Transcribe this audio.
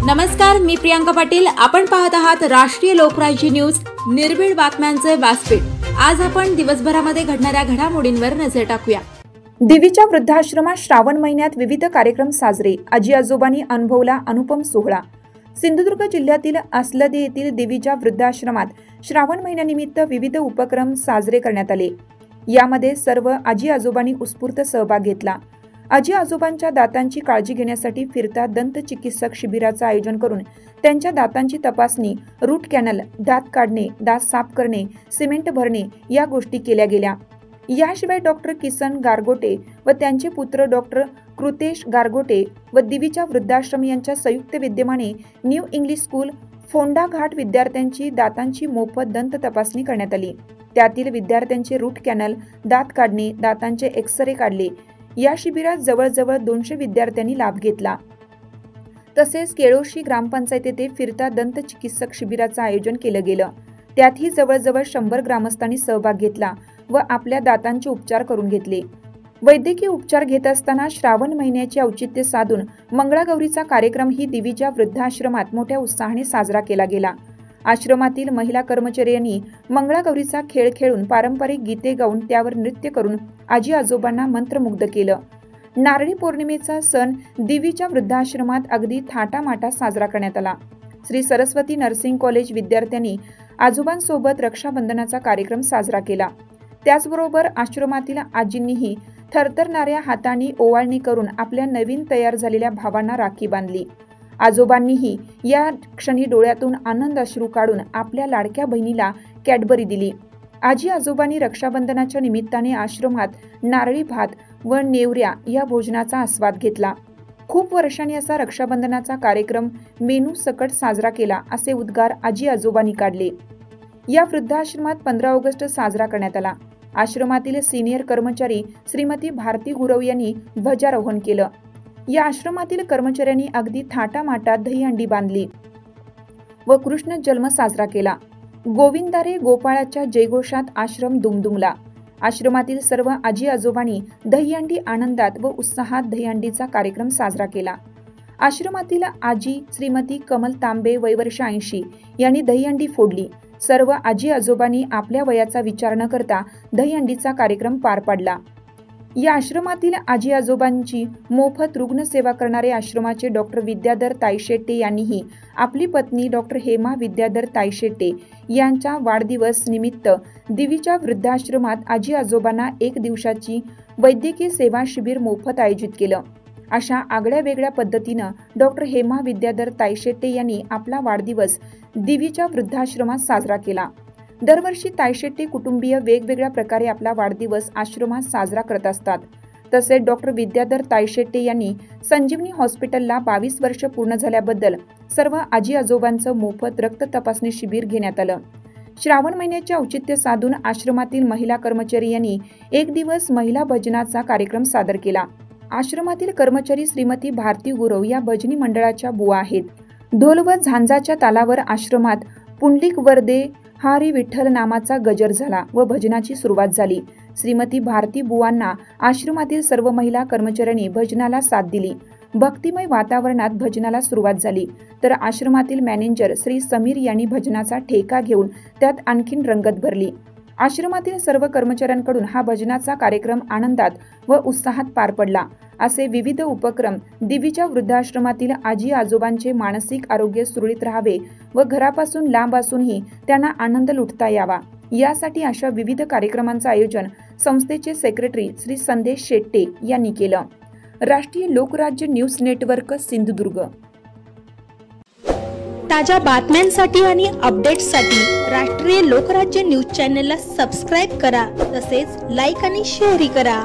नमस्कार, मी प्रियांका पाटील. आपण पाहत आहात राष्ट्रीय लोकराज्य न्यूज, निर्भीड बातम्यांचे व्यासपीठ. आज आपण दिवसभरामध्ये घडणाऱ्या घडामोडींवर नजर टाकूया. दिवीच्या वृद्धाश्रमात श्रावण महिन्यात विविध कार्यक्रम साजरे. आजी आजोबांनी अनुभवला अनुपम सोहळा. सिंधुदुर्ग जिल्ह्यातील आसलदे येथील देवीच्या वृद्धाश्रमात श्रावण महिन्यानिमित्त विविध उपक्रम साजरे करण्यात आले. यामध्ये सर्व आजी आजोबांनी उत्स्फूर्त सहभाग घेतला. आजी आजोबांच्या दातांची काळजी घेण्यासाठी फिरता दंत चिकित्सक शिबिराचं आयोजन करून त्यांच्या दातांची तपासणी, रूट कॅनल, दात काढणे, दात साफ करणे, सिमेंट भरणे या गोष्टी केल्या गेल्या. याशिवाय डॉक्टर किसन गारगोटे व त्यांचे पुत्र डॉक्टर कृतेश गारगोटे व दिवीच्या वृद्धाश्रम यांच्या संयुक्त विद्यमाने न्यू इंग्लिश स्कूल फोंडा घाट विद्यार्थ्यांची दातांची मोफत दंत तपासणी करण्यात आली. त्यातील विद्यार्थ्यांचे रूट कॅनल, दात काढणे, दातांचे एक्सरे काढले. या शिबिरात जवळजवळ 200 विद्यार्थ्यांनी लाभ घेतला. तसेच केळोशी ग्रामपंचायत येथे फिरता दंत चिकित्सक शिबिराचं आयोजन केलं गेलं. त्यातही जवळजवळ 100 ग्रामस्थांनी सहभाग घेतला व आपल्या दातांचे उपचार करून घेतले. वैद्यकीय उपचार घेत असताना श्रावण महिन्याचे औचित्य साधून मंगळागौरीचा कार्यक्रमही दिवीच्या वृद्धाश्रमात मोठ्या उत्साहाने साजरा केला गेला. आश्रमातील महिला कर्मचाऱ्यांनी मंगळागौरीचा खेळ खेळून पारंपरिक गीते गाऊन त्यावर नृत्य करून आजी आजोबांना मंत्रमुग्ध केलं. नारळी पौर्णिमेचा सण दिवीच्या वृद्धाश्रमात अगदी थाटामाटात साजरा करण्यात आला. श्री सरस्वती नर्सिंग कॉलेज विद्यार्थ्यांनी आजोबांसोबत रक्षाबंधनाचा कार्यक्रम साजरा केला. त्याचबरोबर आश्रमातील आजींनीही थरथरणाऱ्या हातांनी ओवाळणी करून आपल्या नवीन तयार झालेल्या भावांना राखी बांधली. आजोबांनीही या क्षणी डोळ्यातून आनंद अश्रू काढून आपल्या लाडक्या बहिणीला कॅडबरी दिली. आजी आजोबांनी रक्षाबंधनाच्या निमित्ताने आश्रमात नारळी भात व नेवऱ्या या भोजनाचा आस्वाद घेतला. खूप वर्षांनी असा रक्षाबंधनाचा कार्यक्रम मेनू सकट साजरा केला असे उद्गार आजी आजोबांनी काढले. या वृद्धाश्रमात 15 ऑगस्ट साजरा करण्यात आला. आश्रमातील सिनियर कर्मचारी श्रीमती भारती गुरव यांनी ध्वजारोहण केलं. या आश्रमातील कर्मचाऱ्यांनी अगदी थाटामाटात दहीहंडी बांधली व कृष्ण जन्म साजरा केला. गोविंदारे गोपाळाच्या जयघोषात आश्रम दुमदुमला. आश्रमातील सर्व आजी आजोबांनी दहीहंडी आनंदात व उत्साहात दहीहंडीचा कार्यक्रम साजरा केला. आश्रमातील आजी श्रीमती कमल तांबे वय वर्ष 80 यांनी दहीहंडी फोडली. सर्व आजी आजोबांनी आपल्या वयाचा विचार न करता दहीहंडीचा कार्यक्रम पार पाडला. या आश्रमातील आजी आजोबांची मोफत रुग्णसेवा करणारे आश्रमाचे डॉक्टर विद्याधर ताईशेट्टे यांनीही आपली पत्नी डॉक्टर हेमा विद्याधर ताईशेट्टे यांच्या वाढदिवस निमित्त दिवीच्या वृद्धाश्रमात आजी आजोबांना 1 दिवसाची वैद्यकीय सेवा शिबिर मोफत आयोजित केलं. अशा आगळ्या वेगळ्या पद्धतीनं डॉक्टर हेमा विद्याधर ताईशेट्टे यांनी आपला वाढदिवस दिवीच्या वृद्धाश्रमात साजरा केला. दरवर्षी ताईशेट्टे कुटुंबीय वेगवेगळ्या प्रकारे आपला वाढदिवस आश्रमात साजरा करत असतात. तसेच डॉक्टर विद्याधर ताईशेट्टे यांनी संजीवनी हॉस्पिटलला 22 वर्ष पूर्ण झाल्याबद्दल सर्व आजी आजोबांचं मोफत रक्त तपासणी शिबिर घेण्यात आलं. श्रावण महिन्याचे औचित्य साधून आश्रमातील महिला कर्मचारी यांनी 1 दिवस महिला भजनाचा कार्यक्रम सादर केला. आश्रमातील कर्मचारी श्रीमती भारती गुरव या भजनी मंडळाच्या बुवा आहेत. ढोल व झांजाच्या तालावर आश्रमात पुंडलिक वरदे हरी विठ्ठल नामाचा गजर झाला व भजनाची सुरुवात झाली. श्रीमती भारती बुवांना आश्रमातील सर्व महिला कर्मचाऱ्यांनी भजनाला साथ दिली. भक्तिमय वातावरणात भजनाला सुरुवात झाली. तर आश्रमातील मॅनेजर श्री समीर यांनी भजनाचा ठेका घेऊन त्यात आणखीन रंगत भरली. आश्रमातील सर्व कर्मचाऱ्यांकडून हा भजनाचा कार्यक्रम आनंदात व उत्साहात पार पडला. असे विविध उपक्रम दिवीच्या वृद्धाश्रमातील आजी आजोबांचे मानसिक आरोग्य सुरळीत राहावे व घरापासून लांब असूनही त्यांना आनंद लुटता यावा यासाठी अशा विविध कार्यक्रमांचं आयोजन संस्थेचे सेक्रेटरी श्री संदेश शेट्टे यांनी केलं. राष्ट्रीय लोकराज्य न्यूज नेटवर्क, सिंधुदुर्ग. ताज्या बातम्यांसाठी आणि अपडेट्ससाठी राष्ट्रीय लोकराज्य न्यूज चॅनलला सबस्क्राईब करा. तसेच लाईक आणि शेअरही करा.